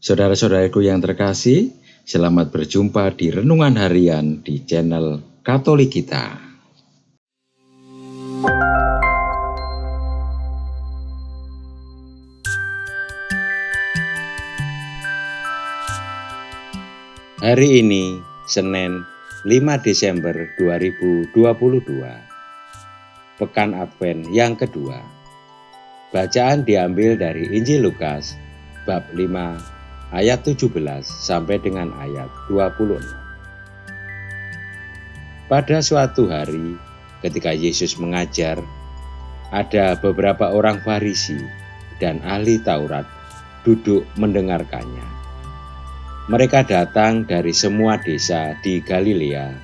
Saudara-saudaraku yang terkasih, selamat berjumpa di Renungan Harian di channel Katolik kita. Hari ini, Senin 5 Desember 2022, Pekan Advent yang kedua. Bacaan diambil dari Injil Lukas, bab 5, ayat 17 sampai dengan ayat 26. Pada suatu hari, ketika Yesus mengajar, ada beberapa orang Farisi dan ahli Taurat duduk mendengarkannya. Mereka datang dari semua desa di Galilea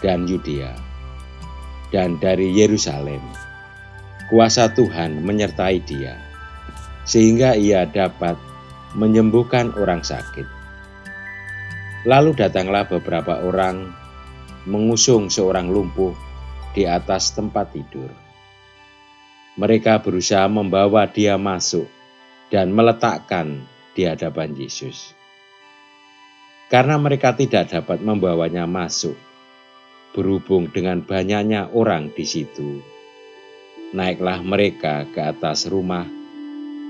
dan Yudea dan dari Yerusalem. Kuasa Tuhan menyertai dia, sehingga ia dapat menyembuhkan orang sakit. Lalu datanglah beberapa orang mengusung seorang lumpuh di atas tempat tidur. Mereka berusaha membawa dia masuk dan meletakkan di hadapan Yesus. Karena mereka tidak dapat membawanya masuk, berhubung dengan banyaknya orang di situ, naiklah mereka ke atas rumah,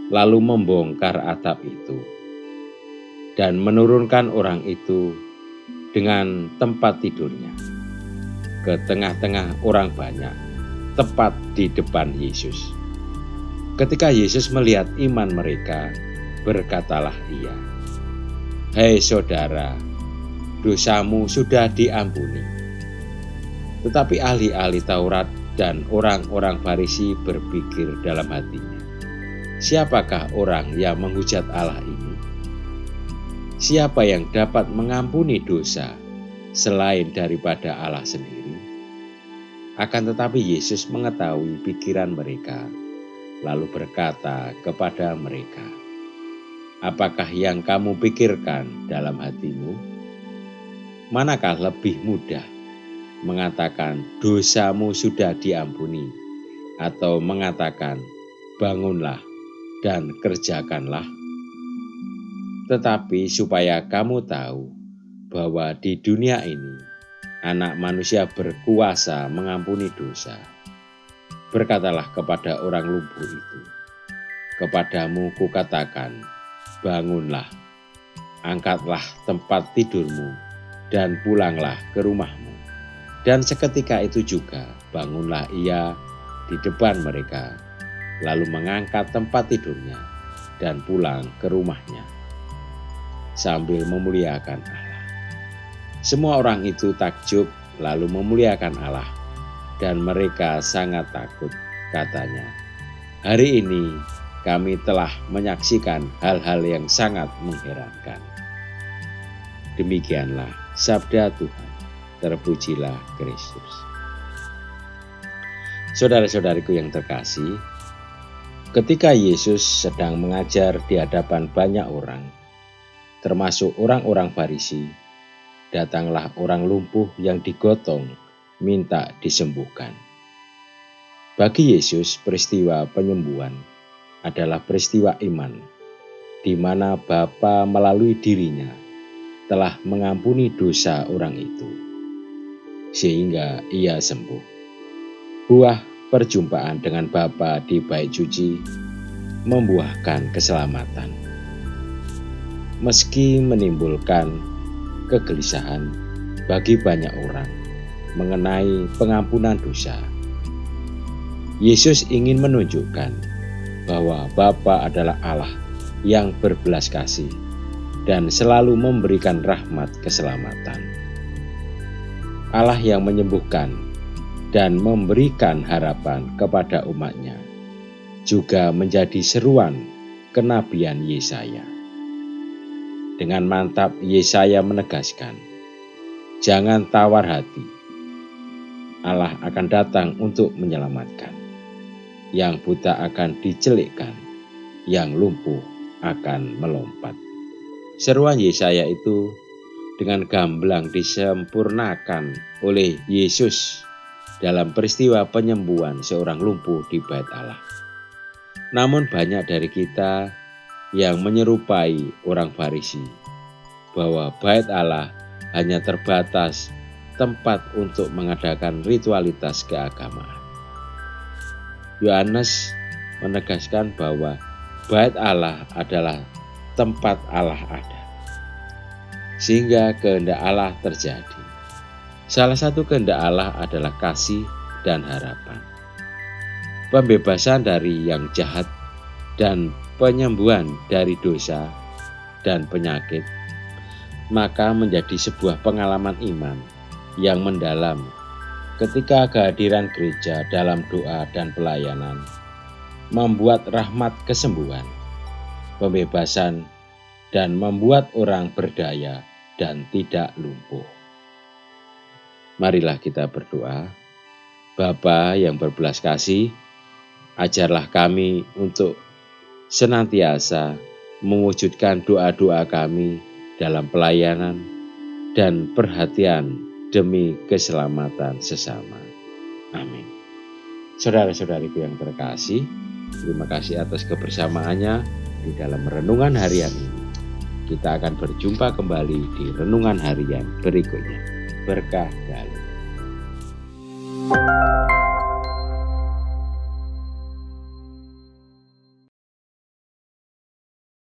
lalu membongkar atap itu, dan menurunkan orang itu dengan tempat tidurnya ke tengah-tengah orang banyak, tepat di depan Yesus. Ketika Yesus melihat iman mereka, berkatalah ia, "Hei saudara, dosamu sudah diampuni." Tetapi ahli-ahli Taurat dan orang-orang Farisi berpikir dalam hatinya, "Siapakah orang yang menghujat Allah ini? Siapa yang dapat mengampuni dosa selain daripada Allah sendiri?" Akan tetapi Yesus mengetahui pikiran mereka, lalu berkata kepada mereka, "Apakah yang kamu pikirkan dalam hatimu? Manakah lebih mudah, mengatakan dosamu sudah diampuni, atau mengatakan bangunlah dan kerjakanlah? Tetapi supaya kamu tahu bahwa di dunia ini Anak Manusia berkuasa mengampuni dosa, berkatalah kepada orang lumpuh itu, kepadamu kukatakan, bangunlah, angkatlah tempat tidurmu, dan pulanglah ke rumahmu." Dan seketika itu juga bangunlah ia di depan mereka, lalu mengangkat tempat tidurnya dan pulang ke rumahnya, sambil memuliakan Allah. Semua orang itu takjub lalu memuliakan Allah, dan mereka sangat takut, katanya, "Hari ini kami telah menyaksikan hal-hal yang sangat mengherankan." Demikianlah sabda Tuhan. Terpujilah Kristus. Saudara-saudariku yang terkasih, ketika Yesus sedang mengajar di hadapan banyak orang, termasuk orang-orang Farisi, datanglah orang lumpuh yang digotong minta disembuhkan. Bagi Yesus, peristiwa penyembuhan adalah peristiwa iman, di mana Bapa melalui dirinya telah mengampuni dosa orang itu, sehingga ia sembuh. Buah perjumpaan dengan Bapa di Bait Suci membuahkan keselamatan. Meski menimbulkan kegelisahan bagi banyak orang mengenai pengampunan dosa, Yesus ingin menunjukkan bahwa Bapa adalah Allah yang berbelas kasih dan selalu memberikan rahmat keselamatan. Allah yang menyembuhkan dan memberikan harapan kepada umatnya juga menjadi seruan kenabian Yesaya. Dengan mantap Yesaya menegaskan, jangan tawar hati, Allah akan datang untuk menyelamatkan. Yang buta akan dicelikkan, yang lumpuh akan melompat. Seruan Yesaya itu dengan gamblang disempurnakan oleh Yesus dalam peristiwa penyembuhan seorang lumpuh di Bait Allah. Namun banyak dari kita yang menyerupai orang Farisi, bahwa bait Allah hanya terbatas tempat untuk mengadakan ritualitas keagamaan. Yohanes menegaskan bahwa bait Allah adalah tempat Allah ada, sehingga kehendak Allah terjadi. Salah satu kehendak Allah adalah kasih dan harapan, pembebasan dari yang jahat, dan penyembuhan dari dosa dan penyakit. Maka menjadi sebuah pengalaman iman yang mendalam ketika kehadiran gereja dalam doa dan pelayanan membuat rahmat kesembuhan, pembebasan, dan membuat orang berdaya dan tidak lumpuh. Marilah kita berdoa. Bapa yang berbelas kasih, ajarlah kami untuk senantiasa mewujudkan doa-doa kami dalam pelayanan dan perhatian demi keselamatan sesama. Amin. Saudara-saudariku yang terkasih, terima kasih atas kebersamaannya di dalam renungan harian ini. Kita akan berjumpa kembali di renungan harian berikutnya. Berkah dalam